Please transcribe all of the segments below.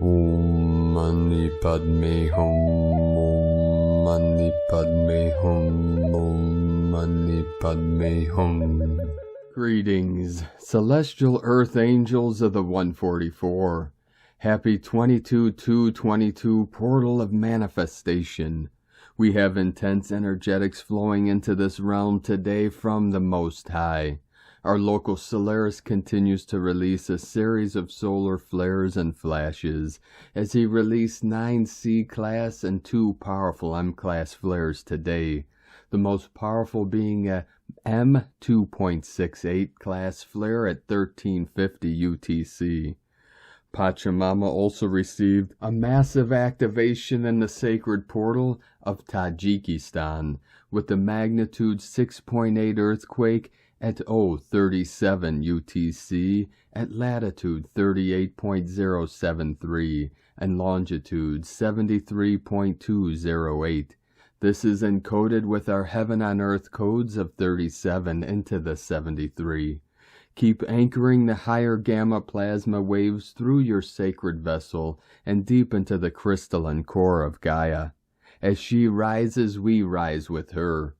Om Mani Padme Hum, Om Mani Padme Hum, Om Mani Padme Hum. Greetings, celestial earth angels of the 144. Happy 22/2/22 portal of manifestation. We have intense energetics flowing into this realm today from the Most High. Our local Solaris continues to release a series of solar flares and flashes, as he released 9 C-class and 2 powerful M-class flares today, the most powerful being a M2.68 class flare at 1350 UTC. Pachamama also received a massive activation in the sacred portal of Tajikistan, with the magnitude 6.8 earthquake at 037 UTC at latitude 38.073 and longitude 73.208. This is encoded with our heaven on earth codes of 37 into the 73. Keep anchoring the higher gamma plasma waves through your sacred vessel and deep into the crystalline core of Gaia. As she rises, we rise with her.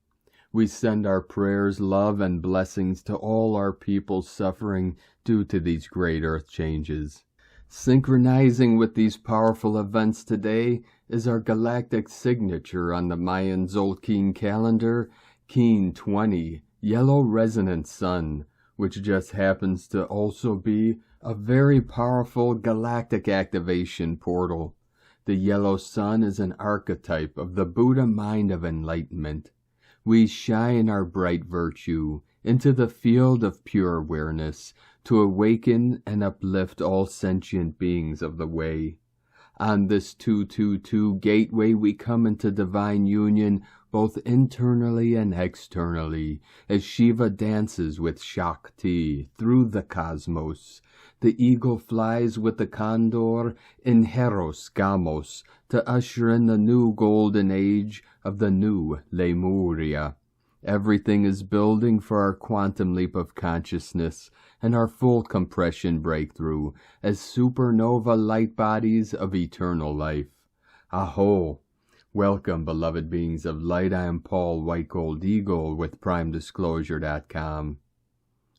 We send our prayers, love, and blessings to all our people suffering due to these great earth changes. Synchronizing with these powerful events today is our galactic signature on the Mayan Zolkin calendar, Keen 20, Yellow Resonant Sun, which just happens to also be a very powerful galactic activation portal. The yellow sun is an archetype of the Buddha mind of enlightenment. We shine our bright virtue into the field of pure awareness to awaken and uplift all sentient beings of the way. On this 222 gateway we come into divine union both internally and externally, as Shiva dances with Shakti through the cosmos. The eagle flies with the Condor in Hieros, Gamos, to usher in the new golden age of the new Lemuria. Everything is building for our quantum leap of consciousness and our full compression breakthrough as supernova light bodies of eternal life. Aho! Welcome, beloved beings of light. I am Paul White Gold Eagle with PrimeDisclosure.com.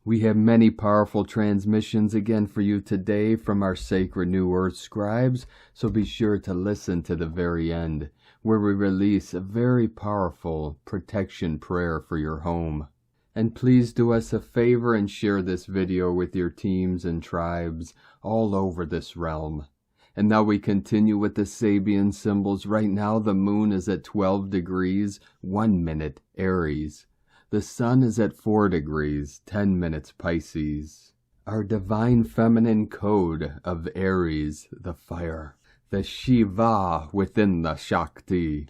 We have many powerful transmissions again for you today from our sacred New Earth scribes, so be sure to listen to the very end, where we release a very powerful protection prayer for your home. And please do us a favor and share this video with your teams and tribes all over this realm. And now we continue with the Sabian symbols. Right now the moon is at 12 degrees, 1 minute, Aries. The sun is at 4 degrees, 10 minutes, Pisces. Our divine feminine code of Aries, the fire. The Shiva within the Shakti.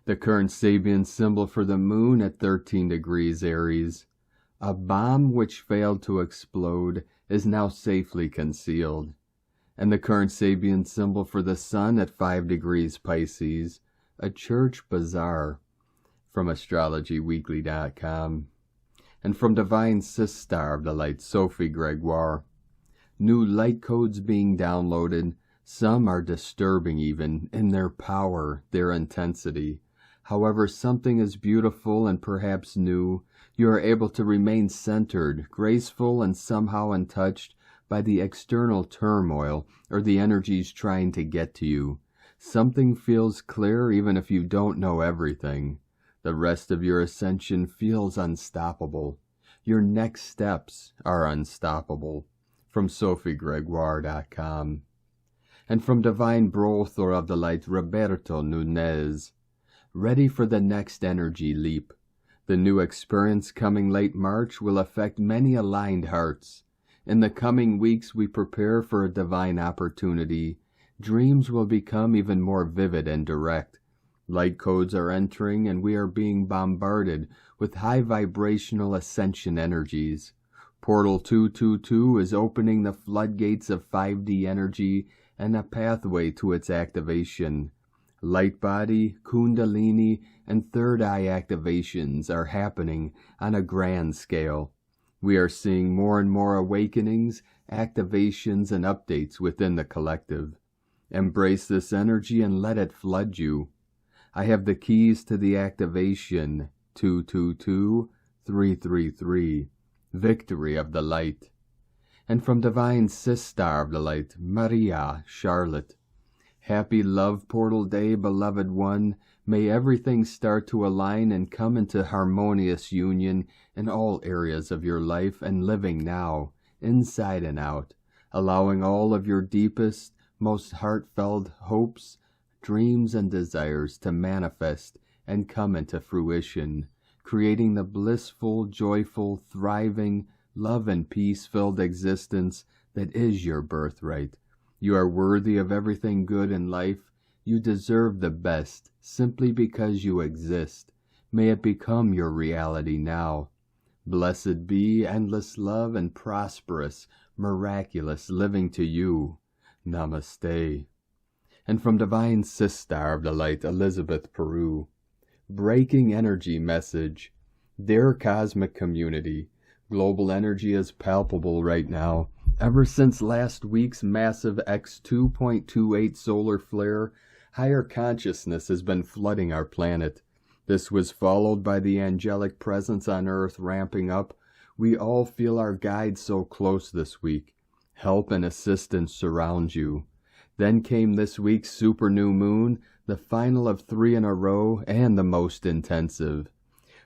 The current Sabian symbol for the moon at 13 degrees Aries. A bomb which failed to explode is now safely concealed. And the current Sabian symbol for the sun at 5 degrees Pisces. A church bazaar. From astrologyweekly.com. And from Divine Sister of the Light, Sophie Gregoire. New light codes being downloaded. Some are disturbing even in their power, their intensity. However, something is beautiful and perhaps new. You are able to remain centered, graceful, and somehow untouched by the external turmoil or the energies trying to get to you. Something feels clear even if you don't know everything. The rest of your ascension feels unstoppable. Your next steps are unstoppable. From SophieGregoire.com. And from Divine Brother of the Light, Roberto Nunez. Ready for the next energy leap. The new experience coming late March will affect many aligned hearts. In the coming weeks we prepare for a divine opportunity. Dreams will become even more vivid and direct. Light codes are entering and we are being bombarded with high vibrational ascension energies. Portal 222 is opening the floodgates of 5D energy and a pathway to its activation. Light body, kundalini, and third eye activations are happening on a grand scale. We are seeing more and more awakenings, activations, and updates within the collective. Embrace this energy and let it flood you. I have the keys to the activation 222333, Victory of the Light. And from Divine Sister of the Light, Maria Charlotte. Happy Love Portal Day, beloved one. May everything start to align and come into harmonious union in all areas of your life and living now, inside and out, allowing all of your deepest, most heartfelt hopes, dreams, and desires to manifest and come into fruition, creating the blissful, joyful, thriving, love and peace-filled existence that is your birthright. You are worthy of everything good in life. You deserve the best simply because you exist. May it become your reality now. Blessed be endless love and prosperous, miraculous living to you. Namaste. And from Divine Sister of the Light, Elizabeth Peru. Breaking energy message. Dear cosmic community, global energy is palpable right now. Ever since last week's massive X 2.28 solar flare, higher consciousness has been flooding our planet. This was followed by the angelic presence on Earth ramping up. We all feel our guide so close this week. Help and assistance surround you. Then came this week's super new moon, the final of 3 in a row and the most intensive.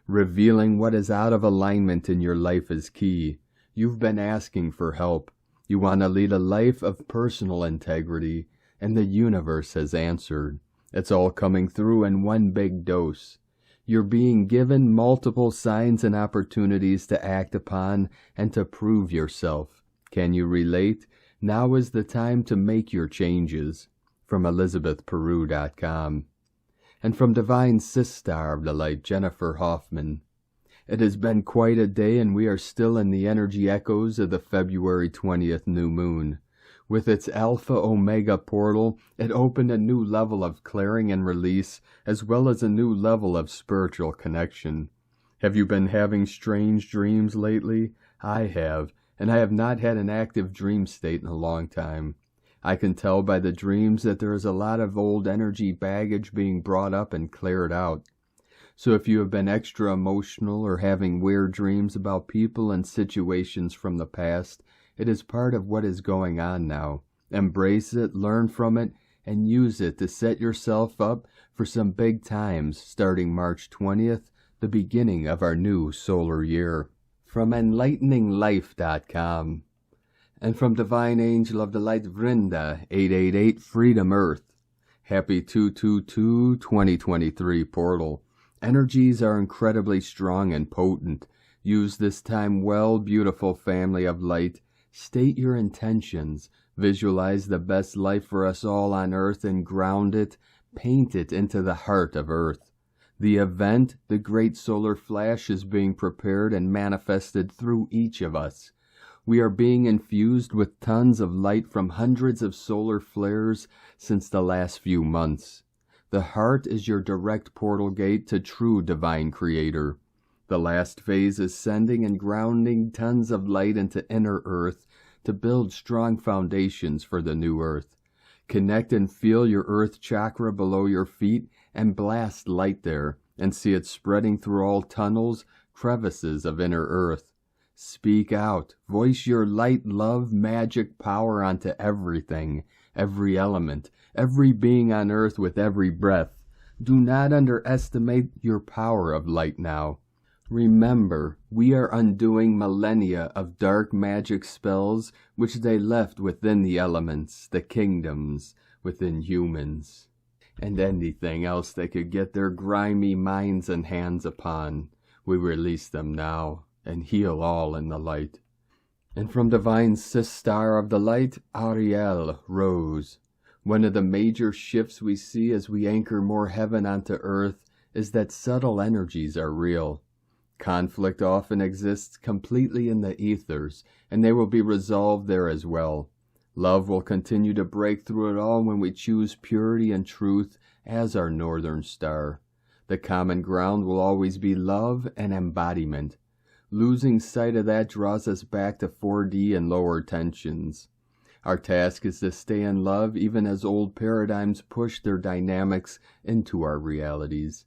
Revealing what is out of alignment in your life is key. You've been asking for help. You want to lead a life of personal integrity, and the universe has answered. It's all coming through in one big dose. You're being given multiple signs and opportunities to act upon and to prove yourself. Can you relate? Now is the time to make your changes. From ElizabethPeru.com. And from Divine Sister of the Light, Jennifer Hoffman. It has been quite a day, and we are still in the energy echoes of the February 20th new moon. With its Alpha Omega portal, it opened a new level of clearing and release, as well as a new level of spiritual connection. Have you been having strange dreams lately? I have, and I have not had an active dream state in a long time. I can tell by the dreams that there is a lot of old energy baggage being brought up and cleared out. So if you have been extra emotional or having weird dreams about people and situations from the past, it is part of what is going on now. Embrace it, learn from it, and use it to set yourself up for some big times starting March 20th, the beginning of our new solar year. From EnlighteningLife.com. And from Divine Angel of the Light, Vrinda, 888 Freedom Earth. Happy 2/22/2023 portal. Energies are incredibly strong and potent. Use this time well, beautiful family of light. State your intentions. Visualize the best life for us all on Earth and ground it. Paint it into the heart of Earth. The event, the great solar flash, is being prepared and manifested through each of us. We are being infused with tons of light from hundreds of solar flares since the last few months. The heart is your direct portal gate to true divine creator. The last phase is sending and grounding tons of light into inner earth to build strong foundations for the new earth. Connect and feel your earth chakra below your feet and blast light there and see it spreading through all tunnels, crevices of inner earth. Speak out. Voice your light, love, magic, power onto everything, every element, every being on earth with every breath. Do not underestimate your power of light now. Remember, we are undoing millennia of dark magic spells which they left within the elements, the kingdoms, within humans, and anything else they could get their grimy minds and hands upon. We release them now and heal all in the light. And from Divine Sister of the Light, Ariel Rose. One of the major shifts we see as we anchor more heaven onto earth is that subtle energies are real. Conflict often exists completely in the ethers, and they will be resolved there as well. Love will continue to break through it all when we choose purity and truth as our northern star. The common ground will always be love and embodiment. Losing sight of that draws us back to 4D and lower tensions. Our task is to stay in love even as old paradigms push their dynamics into our realities.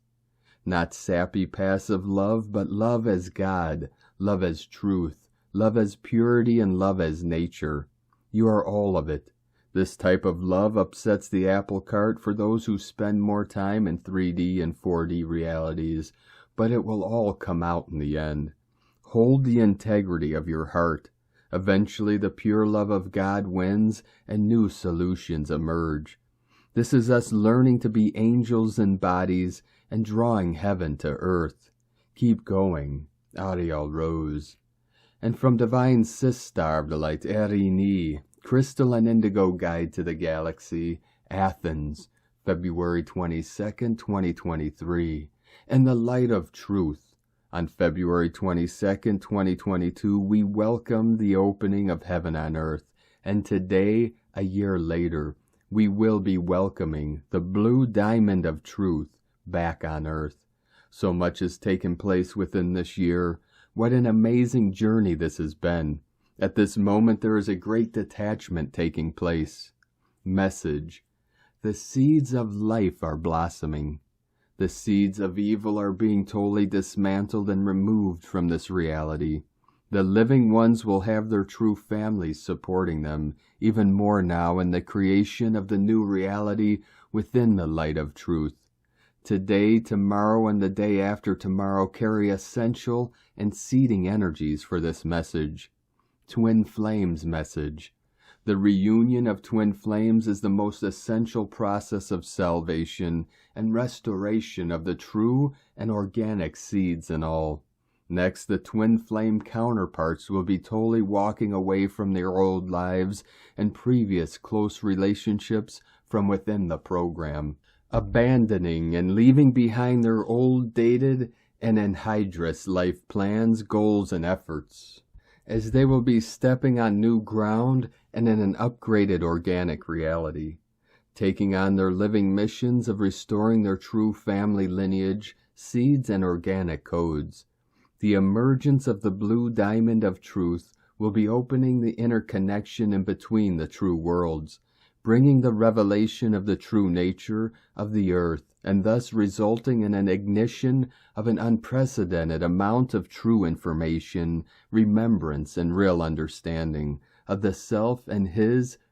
Not sappy passive love, but love as God, love as truth, love as purity, and love as nature. You are all of it. This type of love upsets the apple cart for those who spend more time in 3D and 4D realities, but it will all come out in the end. Hold the integrity of your heart. Eventually the pure love of God wins and new solutions emerge. This is us learning to be angels in bodies and drawing heaven to earth. Keep going. Ariel Rose. And from Divine Sister of the Light, Erini, Crystal and Indigo Guide to the Galaxy, Athens, February 22nd, 2023. In the Light of Truth. On February 22nd, 2022, we welcome the opening of heaven on earth, and today, a year later, we will be welcoming the blue diamond of truth back on earth. So much has taken place within this year. What an amazing journey this has been. At this moment, there is a great detachment taking place. Message: the seeds of life are blossoming. The seeds of evil are being totally dismantled and removed from this reality. The living ones will have their true families supporting them, even more now in the creation of the new reality within the light of truth. Today, tomorrow, and the day after tomorrow carry essential and seeding energies for this message. Twin Flames message. The reunion of twin flames is the most essential process of salvation and restoration of the true and organic seeds in all. Next, the twin flame counterparts will be totally walking away from their old lives and previous close relationships from within the program, abandoning and leaving behind their old, dated, and anhydrous life plans, goals, and efforts, as they will be stepping on new ground and in an upgraded organic reality, taking on their living missions of restoring their true family lineage, seeds, and organic codes. The emergence of the blue diamond of truth will be opening the interconnection in between the true worlds, bringing the revelation of the true nature of the earth, and thus resulting in an ignition of an unprecedented amount of true information, remembrance, and real understanding of the self and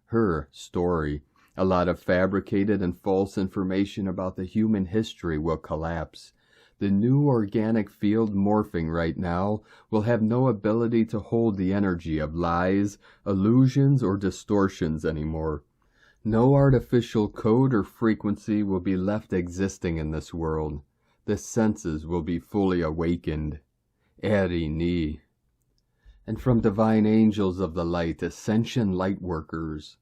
her story. A lot of fabricated and false information about the human history will collapse. The new organic field morphing right now will have no ability to hold the energy of lies, illusions, or distortions anymore. No artificial code or frequency will be left existing in this world. The senses will be fully awakened. Erini. And from Divine Angels of the Light, Ascension Lightworkers,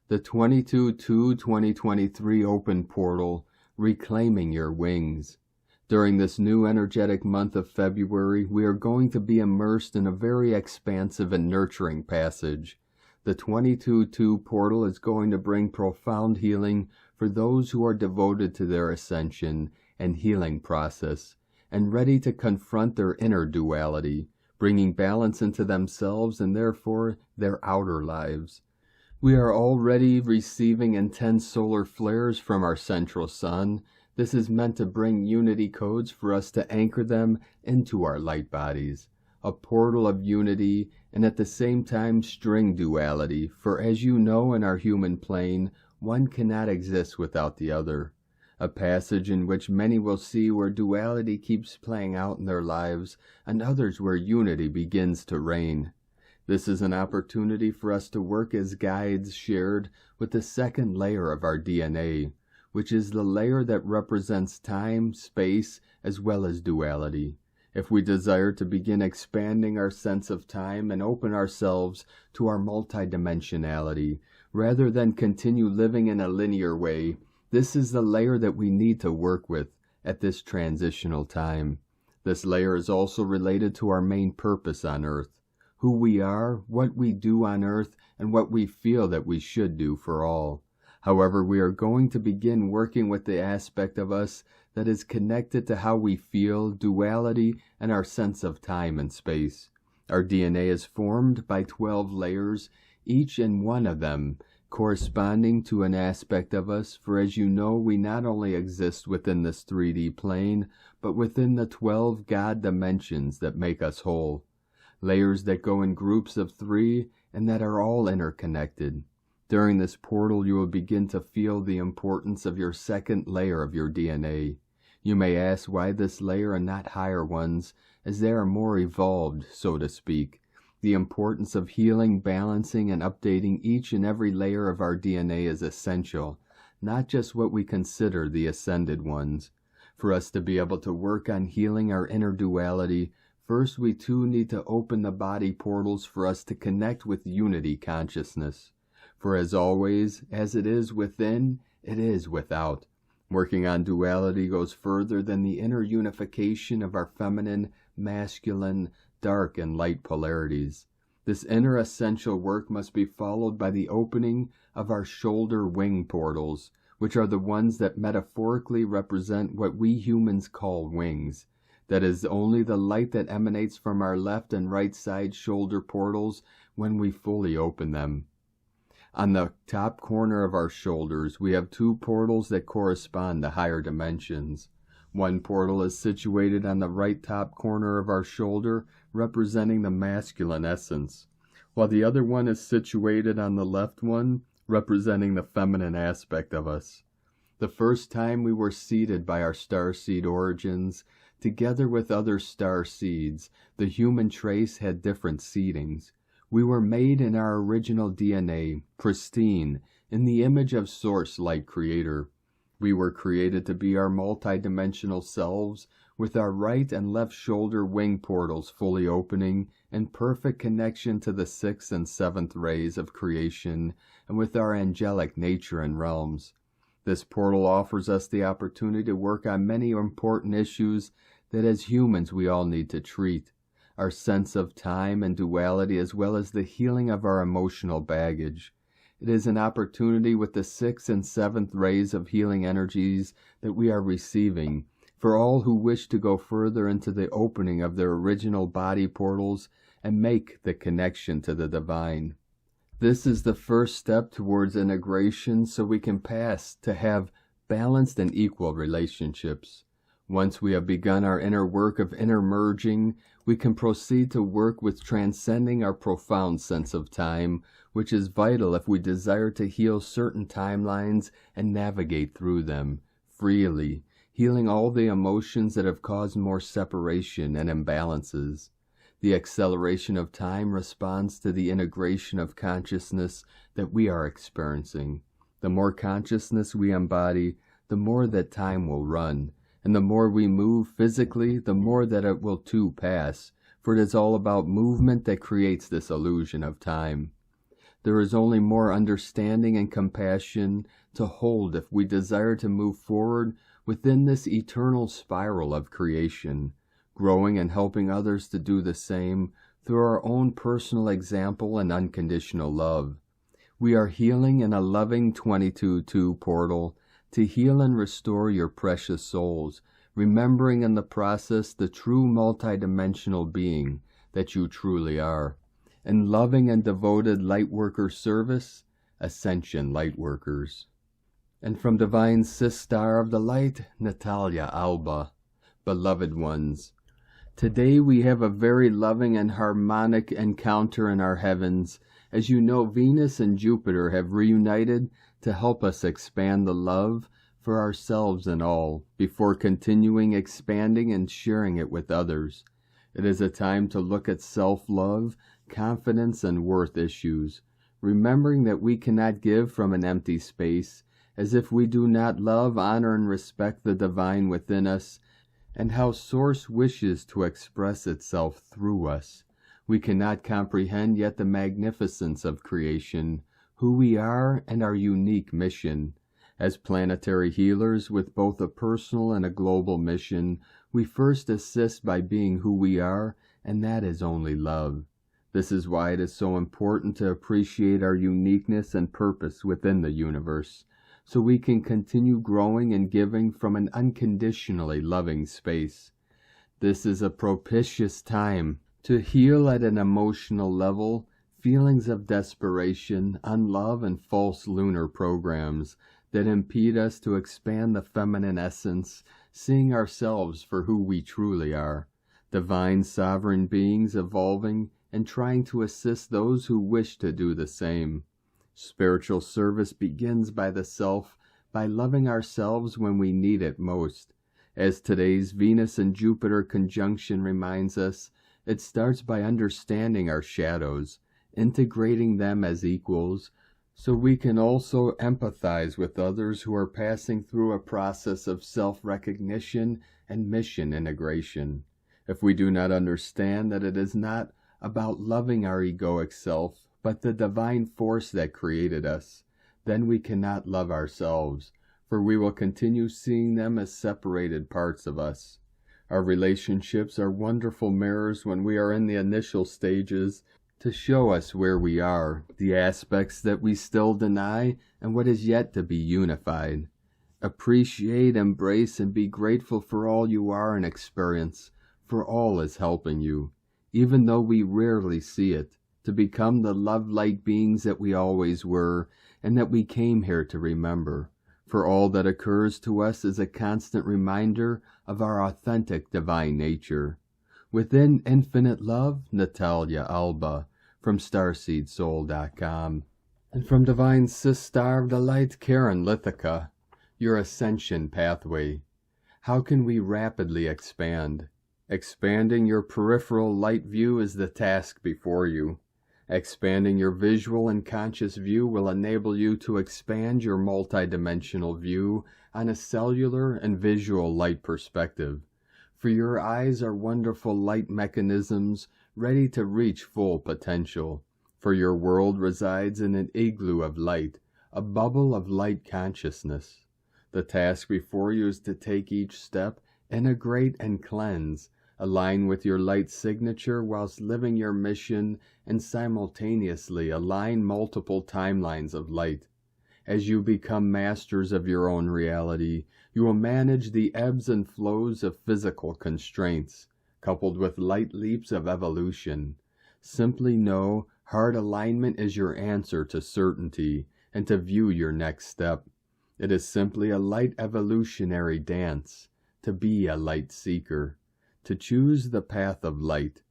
the 22/2/2023 open portal, reclaiming your wings. During this new energetic month of February, we are going to be immersed in a very expansive and nurturing passage. The 22/2 portal is going to bring profound healing for those who are devoted to their ascension and healing process, and ready to confront their inner duality, bringing balance into themselves and therefore their outer lives. We are already receiving intense solar flares from our central sun. This is meant to bring unity codes for us to anchor them into our light bodies, a portal of unity and at the same time string duality, for as you know in our human plane, one cannot exist without the other. A passage in which many will see where duality keeps playing out in their lives and others where unity begins to reign. This is an opportunity for us to work as guides shared with the second layer of our DNA, which is the layer that represents time, space, as well as duality. If we desire to begin expanding our sense of time and open ourselves to our multidimensionality, rather than continue living in a linear way, this is the layer that we need to work with at this transitional time. This layer is also related to our main purpose on Earth, who we are, what we do on Earth, and what we feel that we should do for all. However, we are going to begin working with the aspect of us that is connected to how we feel, duality, and our sense of time and space. Our DNA is formed by 12 layers, each and one of them corresponding to an aspect of us, for as you know, we not only exist within this 3D plane, but within the 12 God dimensions that make us whole. Layers that go in groups of 3 and that are all interconnected. During this portal, you will begin to feel the importance of your second layer of your DNA. You may ask why this layer and not higher ones, as they are more evolved, so to speak. The importance of healing, balancing, and updating each and every layer of our DNA is essential, not just what we consider the ascended ones. For us to be able to work on healing our inner duality, first we too need to open the body portals for us to connect with unity consciousness. For as always, as it is within, it is without. Working on duality goes further than the inner unification of our feminine, masculine, dark and light polarities. This inner essential work must be followed by the opening of our shoulder wing portals, which are the ones that metaphorically represent what we humans call wings. That is only the light that emanates from our left and right side shoulder portals when we fully open them. On the top corner of our shoulders, we have 2 portals that correspond to higher dimensions. One portal is situated on the right top corner of our shoulder, representing the masculine essence, while the other one is situated on the left one, representing the feminine aspect of us. The first time we were seeded by our starseed origins, together with other starseeds, the human trace had different seedings. We were made in our original DNA, pristine, in the image of Source Light Creator. We were created to be our multidimensional selves, with our right and left shoulder wing portals fully opening, in perfect connection to the 6th and 7th rays of creation, and with our angelic nature and realms. This portal offers us the opportunity to work on many important issues that as humans we all need to treat. Our sense of time and duality, as well as the healing of our emotional baggage. It is an opportunity with the 6th and 7th rays of healing energies that we are receiving for all who wish to go further into the opening of their original body portals and make the connection to the divine. This is the first step towards integration so we can pass to have balanced and equal relationships. Once we have begun our inner work of inner merging, we can proceed to work with transcending our profound sense of time, which is vital if we desire to heal certain timelines and navigate through them freely, healing all the emotions that have caused more separation and imbalances. The acceleration of time responds to the integration of consciousness that we are experiencing. The more consciousness we embody, the more that time will run. And the more we move physically, the more that it will too pass, for it is all about movement that creates this illusion of time. There is only more understanding and compassion to hold if we desire to move forward within this eternal spiral of creation, growing and helping others to do the same through our own personal example and unconditional love. We are healing in a loving 22-2 portal, to heal and restore your precious souls, remembering in the process the true multidimensional being that you truly are. In loving and devoted Lightworker service, Ascension Lightworkers. And from Divine Sister of the Light, Natalia Alba, beloved ones. Today we have a very loving and harmonic encounter in our heavens. As you know, Venus and Jupiter have reunited to help us expand the love for ourselves and all, before continuing expanding and sharing it with others. It is a time to look at self-love, confidence, and worth issues, remembering that we cannot give from an empty space, as if we do not love, honor, and respect the divine within us, and how Source wishes to express itself through us. We cannot comprehend yet the magnificence of creation, who we are, and our unique mission. As planetary healers with both a personal and a global mission, we first assist by being who we are, and that is only love. This is why it is so important to appreciate our uniqueness and purpose within the universe, so we can continue growing and giving from an unconditionally loving space. This is a propitious time to heal at an emotional level, feelings of desperation, unlove, and false lunar programs that impede us to expand the feminine essence, seeing ourselves for who we truly are, divine sovereign beings evolving and trying to assist those who wish to do the same. Spiritual service begins by the self, by loving ourselves when we need it most. As today's Venus and Jupiter conjunction reminds us, it starts by understanding our shadows, integrating them as equals, so we can also empathize with others who are passing through a process of self-recognition and mission integration. If we do not understand that it is not about loving our egoic self, but the divine force that created us, then we cannot love ourselves, for we will continue seeing them as separated parts of us. Our relationships are wonderful mirrors when we are in the initial stages to show us where we are, the aspects that we still deny, and what is yet to be unified. Appreciate, embrace, and be grateful for all you are and experience, for all is helping you, even though we rarely see it, to become the love-light beings that we always were, and that we came here to remember. For all that occurs to us is a constant reminder of our authentic divine nature. Within infinite love, Natalia Alba, from StarseedSoul.com. And from Divine Sister of the Light, Karen Lithica, your Ascension pathway. How can we rapidly expand? Expanding your peripheral light view is the task before you. Expanding your visual and conscious view will enable you to expand your multidimensional view on a cellular and visual light perspective. For your eyes are wonderful light mechanisms ready to reach full potential. For your world resides in an igloo of light, a bubble of light consciousness. The task before you is to take each step, integrate and cleanse, align with your light signature whilst living your mission, and simultaneously align multiple timelines of light. As you become masters of your own reality, you will manage the ebbs and flows of physical constraints, coupled with light leaps of evolution. Simply know heart alignment is your answer to certainty and to view your next step. It is simply a light evolutionary dance, to be a light seeker, to choose the path of light.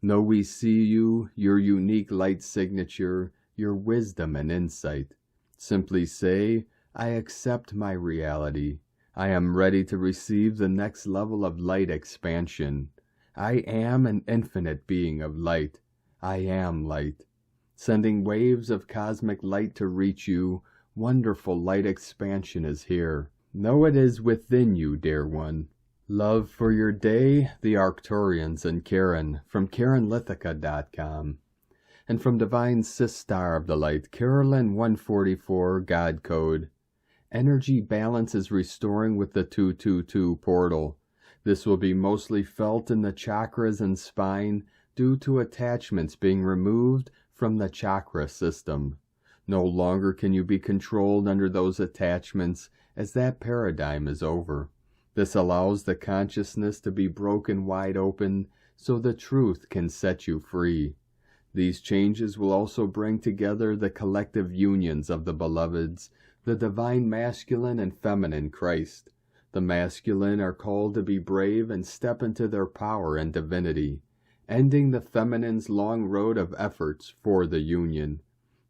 Know we see you, your unique light signature, your wisdom and insight. Simply say, I accept my reality. I am ready to receive the next level of light expansion. I am an infinite being of light. I am light. Sending waves of cosmic light to reach you, wonderful light expansion is here. Know it is within you, dear one. Love for your day, the Arcturians and Karen, from KarenLithica.com. And from Divine Sister of the Light, Carolyn 144, God Code. Energy balance is restoring with the 222 portal. This will be mostly felt in the chakras and spine due to attachments being removed from the chakra system. No longer can you be controlled under those attachments, as that paradigm is over. This allows the consciousness to be broken wide open so the truth can set you free. These changes will also bring together the collective unions of the beloveds, the divine masculine and feminine Christ. The masculine are called to be brave and step into their power and divinity, ending the feminine's long road of efforts for the union.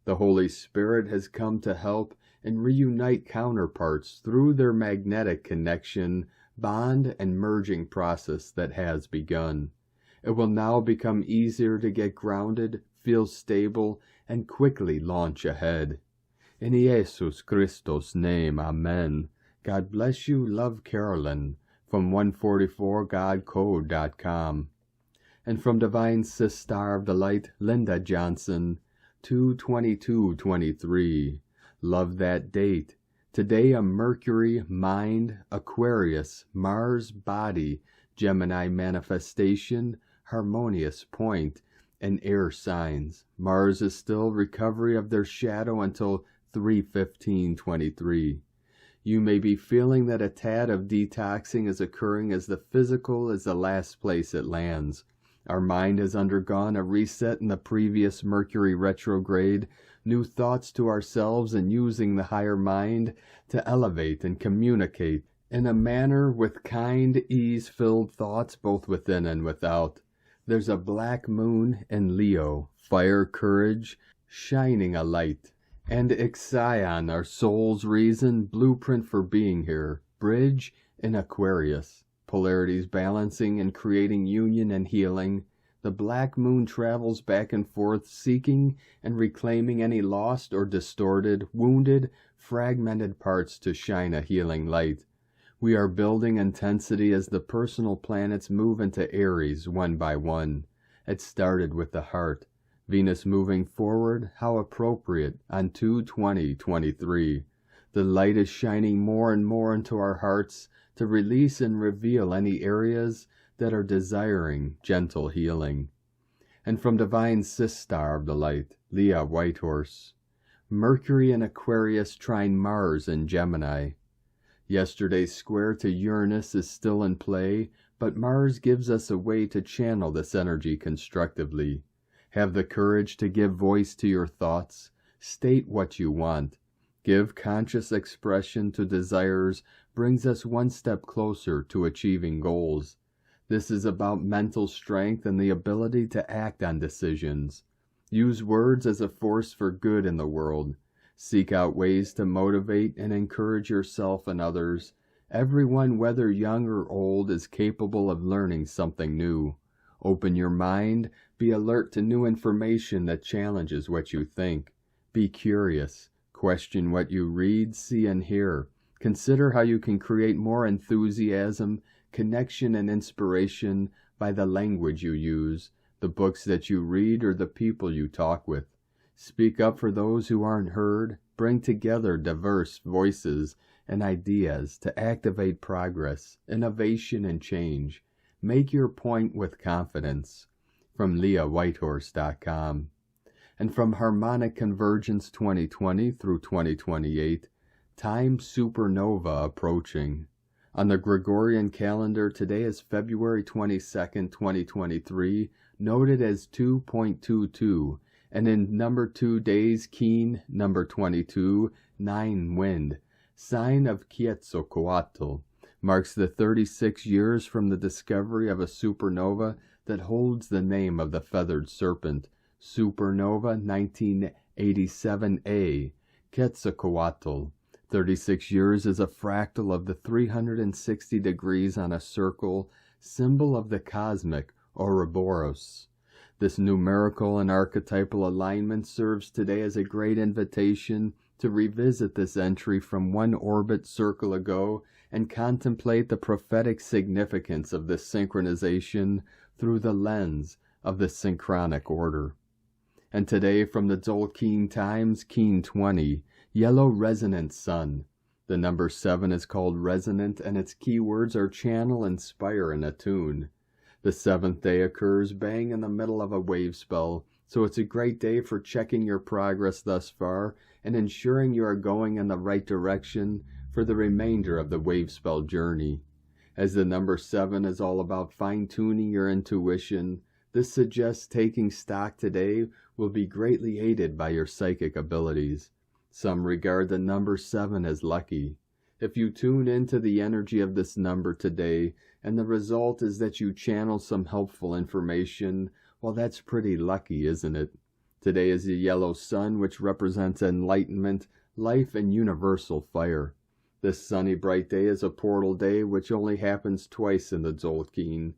The Holy Spirit has come to help and reunite counterparts through their magnetic connection, bond, and merging process that has begun. It will now become easier to get grounded, feel stable, and quickly launch ahead. In Jesus Christos' name, Amen. God bless you, love Carolyn, from 144godcode.com. And from Divine Sister of the Light, Linda Johnson, 2/22/23. Love that date. Today a Mercury, mind, Aquarius, Mars, body, Gemini manifestation, harmonious point, and air signs. Mars is still recovery of their shadow until 3/15/23. You may be feeling that a tad of detoxing is occurring as the physical is the last place it lands. Our mind has undergone a reset in the previous Mercury retrograde, new thoughts to ourselves and using the higher mind to elevate and communicate in a manner with kind, ease-filled thoughts both within and without. There's a black moon in Leo, fire, courage, shining a light. And Ixion, our soul's reason, blueprint for being here, bridge in Aquarius. Polarities balancing and creating union and healing. The black moon travels back and forth, seeking and reclaiming any lost or distorted, wounded, fragmented parts to shine a healing light. We are building intensity as the personal planets move into Aries one by one. It started with the heart. Venus moving forward, how appropriate, on 2/20/23. The light is shining more and more into our hearts to release and reveal any areas that are desiring gentle healing. And from divine Sistar of the light, Leah Whitehorse. Mercury in Aquarius trine Mars in Gemini. Yesterday's square to Uranus is still in play, but Mars gives us a way to channel this energy constructively. Have the courage to give voice to your thoughts. State what you want. Give conscious expression to desires brings us one step closer to achieving goals. This is about mental strength and the ability to act on decisions. Use words as a force for good in the world. Seek out ways to motivate and encourage yourself and others. Everyone, whether young or old, is capable of learning something new. Open your mind. Be alert to new information that challenges what you think. Be curious. Question what you read, see, and hear. Consider how you can create more enthusiasm, connection, and inspiration by the language you use, the books that you read, or the people you talk with. Speak up for those who aren't heard. Bring together diverse voices and ideas to activate progress, innovation, and change. Make your point with confidence. From LeahWhitehorse.com. And from Harmonic Convergence 2020 through 2028, time supernova approaching. On the Gregorian calendar, today is February 22nd, 2023, noted as 2.22, and in number 2 days, keen, number 22, 9 wind, sign of Quetzalcoatl, marks the 36 years from the discovery of a supernova that holds the name of the feathered serpent, Supernova 1987A, Quetzalcoatl. 36 years is a fractal of the 360 degrees on a circle, symbol of the cosmic Ouroboros. This numerical and archetypal alignment serves today as a great invitation to revisit this entry from one orbit circle ago and contemplate the prophetic significance of this synchronization through the lens of the synchronic order. And today from the Tzolk'in Times, Keen 20, Yellow Resonant Sun. The number 7 is called resonant, and its keywords are channel, inspire, and attune. The 7th day occurs bang in the middle of a wave spell, so it's a great day for checking your progress thus far and ensuring you are going in the right direction for the remainder of the wave spell journey. As the number 7 is all about fine-tuning your intuition, this suggests taking stock today will be greatly aided by your psychic abilities. Some regard the number 7 as lucky. If you tune into the energy of this number today, and the result is that you channel some helpful information, well, that's pretty lucky, isn't it? Today is the yellow sun, which represents enlightenment, life, and universal fire. This sunny bright day is a portal day, which only happens twice in the Tzolk'in.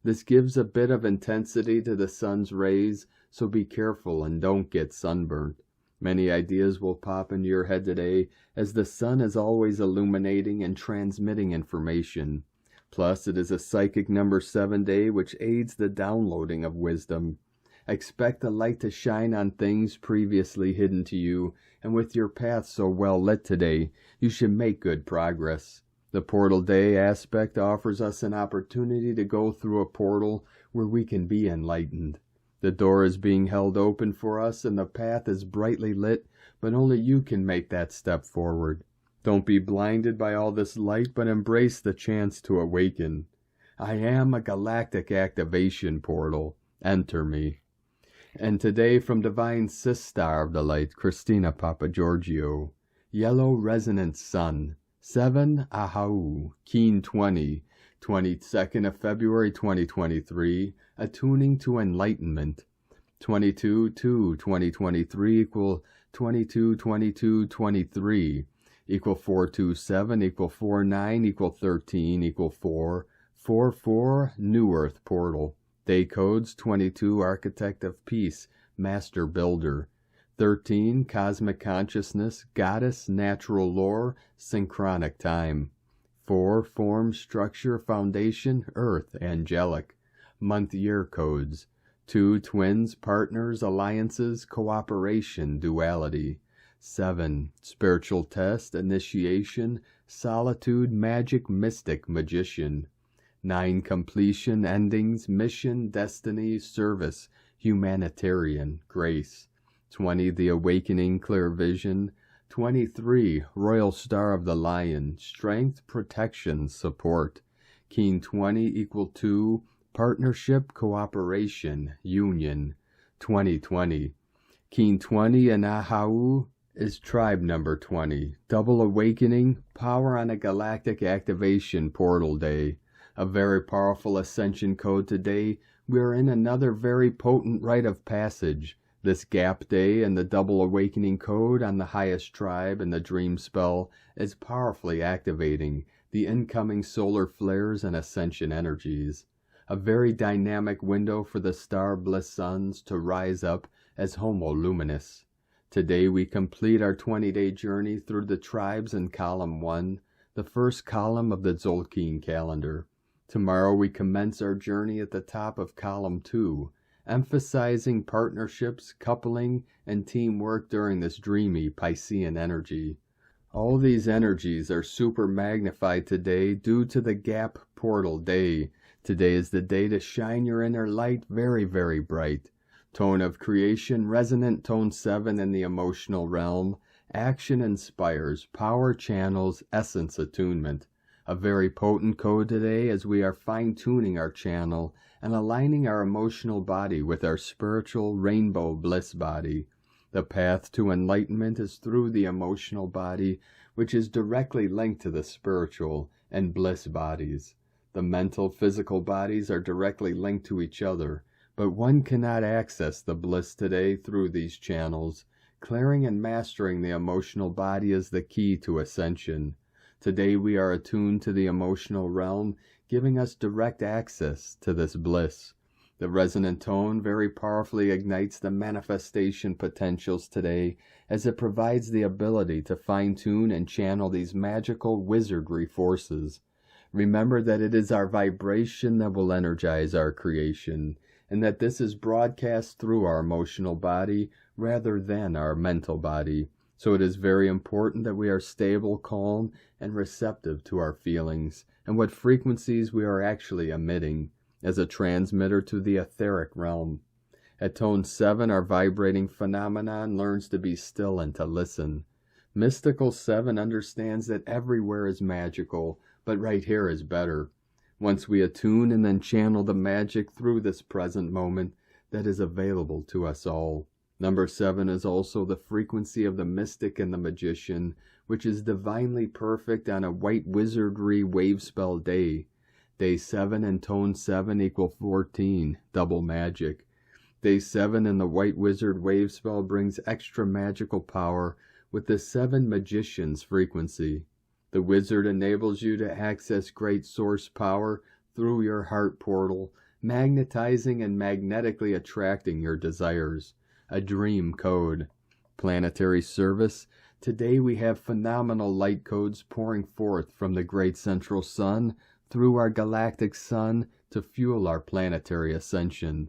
This gives a bit of intensity to the sun's rays, so be careful and don't get sunburnt. Many ideas will pop into your head today, as the sun is always illuminating and transmitting information. Plus, it is a psychic number 7 day, which aids the downloading of wisdom. Expect the light to shine on things previously hidden to you, and with your path so well lit today, you should make good progress. The portal day aspect offers us an opportunity to go through a portal where we can be enlightened. The door is being held open for us, and the path is brightly lit, but only you can make that step forward. Don't be blinded by all this light, but embrace the chance to awaken. I am a galactic activation portal. Enter me. And today from Divine Sister of the Light, Christina Papagiorgio, Yellow Resonant Sun, 7 Ahau, Keen 20, 22nd of February 2023, attuning to enlightenment. 22-2-2023 equal 22-22-23 equal 427 equal 49 equal 13 equal 4 4 New Earth portal. Day codes 22 Architect of Peace, Master Builder. 13 Cosmic Consciousness, Goddess, Natural Lore, Synchronic Time. 4 Form, Structure, Foundation, Earth, Angelic. Month Year codes. 2 Twins, Partners, Alliances, Cooperation, Duality. 7 Spiritual Test, Initiation, Solitude, Magic, Mystic, Magician. 9 Completion, Endings, Mission, Destiny, Service, Humanitarian, Grace. 20 The Awakening, Clear Vision. 23 Royal Star of the Lion, Strength, Protection, Support. Keen 20 equal 2 Partnership, Cooperation, Union. 2020. Keen 20 and Ahau is tribe number 20. Double Awakening, Power on a Galactic Activation Portal Day. A very powerful Ascension code today. We are in another very potent rite of passage. This gap day and the double awakening code on the highest tribe and the dream spell is powerfully activating the incoming solar flares and ascension energies. A very dynamic window for the star bliss suns to rise up as Homo Luminous. Today we complete our 20-day journey through the tribes in column 1, the first column of the Tzolk'in calendar. Tomorrow we commence our journey at the top of column 2, emphasizing partnerships, coupling, and teamwork during this dreamy Piscean energy. All these energies are super magnified today due to the gap portal day. Today is the day to shine your inner light very, very bright. Tone of creation, resonant tone 7 in the emotional realm. Action inspires, power channels, essence attunement. A very potent code today as we are fine-tuning our channel and aligning our emotional body with our spiritual rainbow bliss body. The path to enlightenment is through the emotional body, which is directly linked to the spiritual and bliss bodies. The mental, physical bodies are directly linked to each other, but one cannot access the bliss today through these channels. Clearing and mastering the emotional body is the key to ascension. Today we are attuned to the emotional realm, giving us direct access to this bliss. The resonant tone very powerfully ignites the manifestation potentials today as it provides the ability to fine-tune and channel these magical wizardry forces. Remember that it is our vibration that will energize our creation, and that this is broadcast through our emotional body rather than our mental body. So it is very important that we are stable, calm, and receptive to our feelings and what frequencies we are actually emitting as a transmitter to the etheric realm. At tone 7, our vibrating phenomenon learns to be still and to listen. Mystical 7 understands that everywhere is magical, but right here is better. Once we attune and then channel the magic through this present moment that is available to us all. Number 7 is also the frequency of the mystic and the magician, which is divinely perfect on a white wizardry wave spell day. Day 7 and tone 7 equal 14, double magic. Day 7 in the white wizard wave spell brings extra magical power with the 7 magicians frequency. The wizard enables you to access great source power through your heart portal, magnetizing and magnetically attracting your desires. A dream code. Planetary service. Today we have phenomenal light codes pouring forth from the great central sun through our galactic sun to fuel our planetary ascension.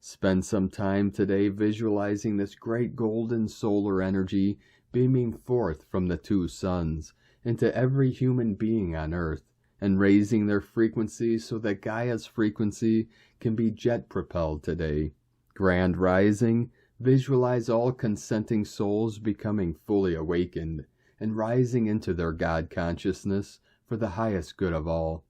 Spend some time today visualizing this great golden solar energy beaming forth from the 2 suns into every human being on Earth and raising their frequency so that Gaia's frequency can be jet propelled today. Grand rising. Visualize all consenting souls becoming fully awakened and rising into their God consciousness for the highest good of all.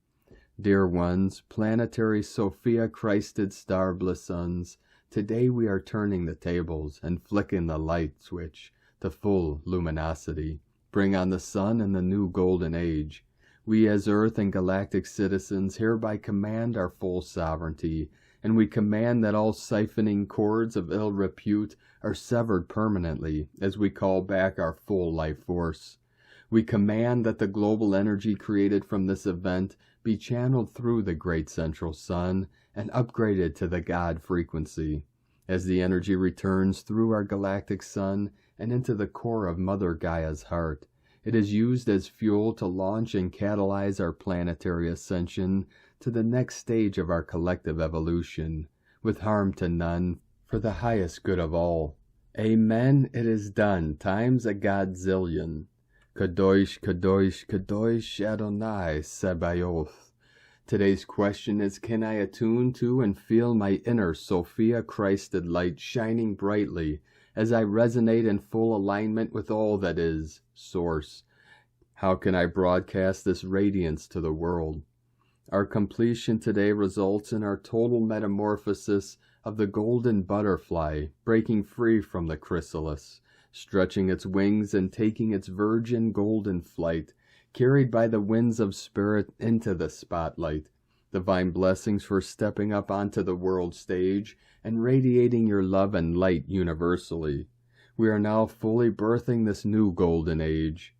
Dear ones, planetary Sophia Christed starbless sons, today we are turning the tables and flicking the light switch to full luminosity. Bring on the sun and the new golden age. We as Earth and galactic citizens hereby command our full sovereignty, and we command that all siphoning cords of ill repute are severed permanently as we call back our full life force. We command that the global energy created from this event be channeled through the great central sun and upgraded to the God frequency. As the energy returns through our galactic sun and into the core of Mother Gaia's heart, it is used as fuel to launch and catalyze our planetary ascension to the next stage of our collective evolution, with harm to none, for the highest good of all. Amen, it is done, times a godzillion. Kadosh, Kadosh, Kadosh, Adonai, Sabaoth. Today's question is, can I attune to and feel my inner Sophia Christed light shining brightly as I resonate in full alignment with all that is, Source? How can I broadcast this radiance to the world? Our completion today results in our total metamorphosis of the golden butterfly, breaking free from the chrysalis, stretching its wings and taking its virgin golden flight, carried by the winds of spirit into the spotlight. Divine blessings for stepping up onto the world stage and radiating your love and light universally. We are now fully birthing this new golden age.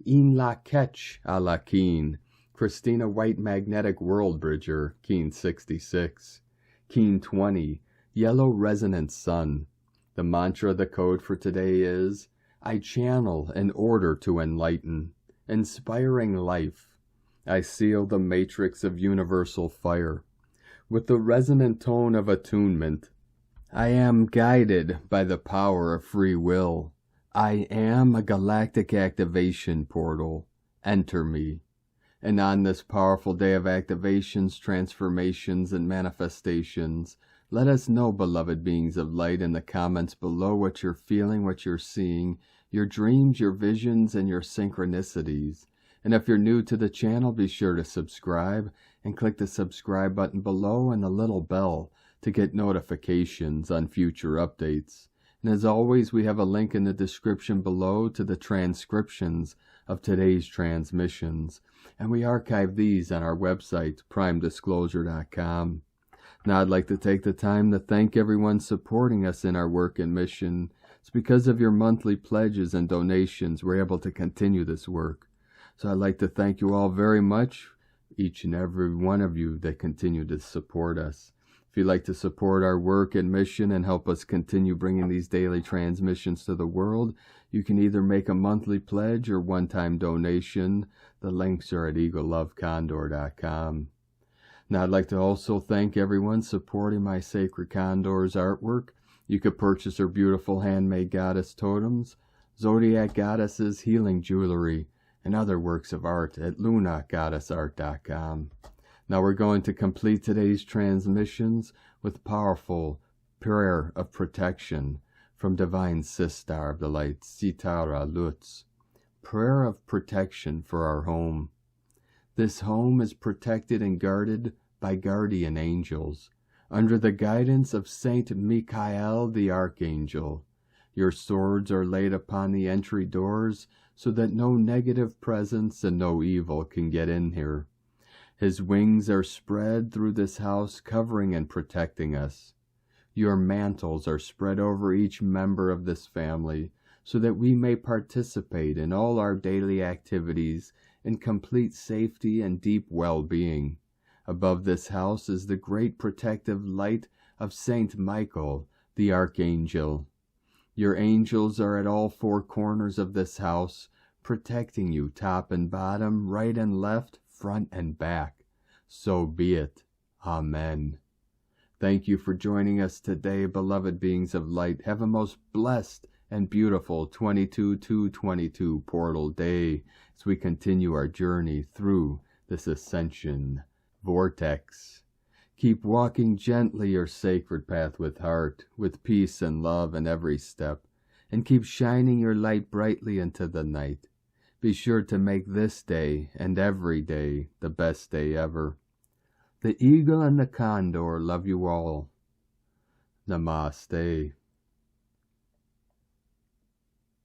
In la ketch a la keen. Christina White Magnetic World Bridger, Keen 66. Keen 20, Yellow Resonant Sun. The mantra, the code for today is, I channel in order to enlighten, inspiring life. I seal the matrix of universal fire. With the resonant tone of attunement, I am guided by the power of free will. I am a galactic activation portal. Enter me. And on this powerful day of activations, transformations, and manifestations, let us know, beloved beings of light, in the comments below what you're feeling, what you're seeing, your dreams, your visions, and your synchronicities. And if you're new to the channel, be sure to subscribe and click the subscribe button below and the little bell to get notifications on future updates. And as always, we have a link in the description below to the transcriptions of today's transmissions, and we archive these on our website, primedisclosure.com. Now I'd like to take the time to thank everyone supporting us in our work and mission. It's because of your monthly pledges and donations we're able to continue this work. So I'd like to thank you all very much, each and every one of you that continue to support us. If you'd like to support our work and mission and help us continue bringing these daily transmissions to the world, you can either make a monthly pledge or one-time donation. The links are at eaglelovecondor.com. Now I'd like to also thank everyone supporting my Sacred Condor's artwork. You could purchase her beautiful handmade goddess totems, Zodiac Goddesses healing jewelry, and other works of art at lunagoddessart.com. Now we're going to complete today's transmissions with powerful prayer of protection from Divine Sister of the Light, Sitara Lutz. Prayer of protection for our home. This home is protected and guarded by guardian angels, under the guidance of Saint Michael the Archangel. Your swords are laid upon the entry doors so that no negative presence and no evil can get in here. His wings are spread through this house, covering and protecting us. Your mantles are spread over each member of this family, so that we may participate in all our daily activities in complete safety and deep well-being. Above this house is the great protective light of Saint Michael, the Archangel. Your angels are at all four corners of this house, protecting you top and bottom, right and left, front and back. So be it. Amen. Thank you for joining us today, beloved beings of light. Have a most blessed and beautiful 22/2/22 portal day as we continue our journey through this ascension vortex. Keep walking gently your sacred path with heart, with peace and love in every step, and keep shining your light brightly into the night. Be sure to make this day and every day the best day ever. The eagle and the condor love you all. Namaste.